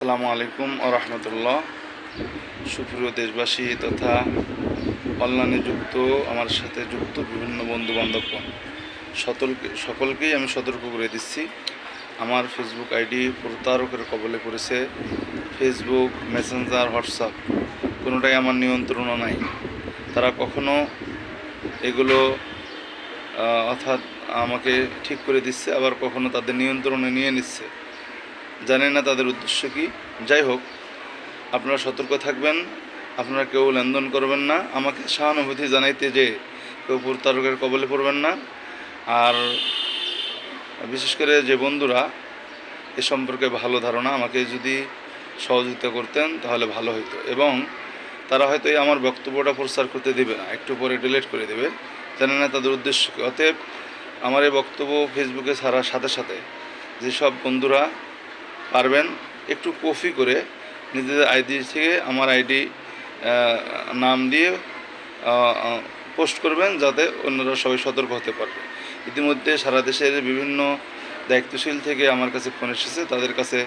আসসালামু আলাইকুম ও রহমতুল্লাহ। সুপ্রিয় দেশবাসী তথা অনলাইনে যুক্ত আমার সাথে যুক্ত বিভিন্ন বন্ধুবান্ধবগণ সকলকেই আমি সতর্ক করে দিচ্ছি, আমার ফেসবুক আইডি প্রতারকের কবলে পড়েছে। ফেসবুক, মেসেঞ্জার, হোয়াটসঅ্যাপ কোনোটাই আমার নিয়ন্ত্রণও নাই। তারা কখনো এগুলো অর্থাৎ আমাকে ঠিক করে দিচ্ছে, আবার কখনো তাদের নিয়ন্ত্রণে নিয়ে নিচ্ছে। জানি না তাদের উদ্দেশ্য কী। যাই হোক, আপনারা সতর্ক থাকবেন, আপনারা কেউ লেনদেন করবেন না। আমাকে সহানুভূতি জানাইতে যে কেউ প্রতারকের কবলে পড়বেন না। আর বিশেষ করে যে বন্ধুরা এ সম্পর্কে ভালো ধারণা, আমাকে যদি সহযোগিতা করতেন তাহলে ভালো হতো। এবং তারা হয়তো এই আমার বক্তব্যটা প্রচার করতে দেবে না, একটু পরে ডিলিট করে দেবে। জানি না তাদের উদ্দেশ্য কী। অতএব আমার এই বক্তব্য ফেসবুকে ছাড়ার সাথে সাথে যেসব বন্ধুরা পারবেন একটু কপি করে নিজেদের আইডি থেকে আমার আইডি নাম দিয়ে পোস্ট করবেন, যাতে অন্যরা সবাই সতর্ক হতে পারবে। ইতিমধ্যে সারা দেশের বিভিন্ন দায়িত্বশীল থেকে আমার কাছে ফোন এসেছে, তাদের কাছে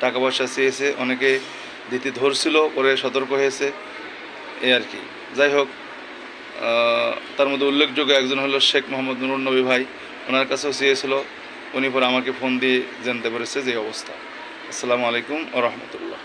টাকা পয়সা চেয়েছে, অনেকে দিতে ধরছিল, পরে সতর্ক হয়েছে, এই আর কি। যাই হোক, তার মধ্যে উল্লেখযোগ্য একজন হলো শেখ মোহাম্মদ নুরুন নবী ভাই, ওনার কাছেও চেয়েছিল, উনি পরে আমাকে ফোন দিয়ে জানতে পেরেছে যে অবস্থা। আসসালামু আলাইকুম ওয়া রাহমাতুল্লাহ।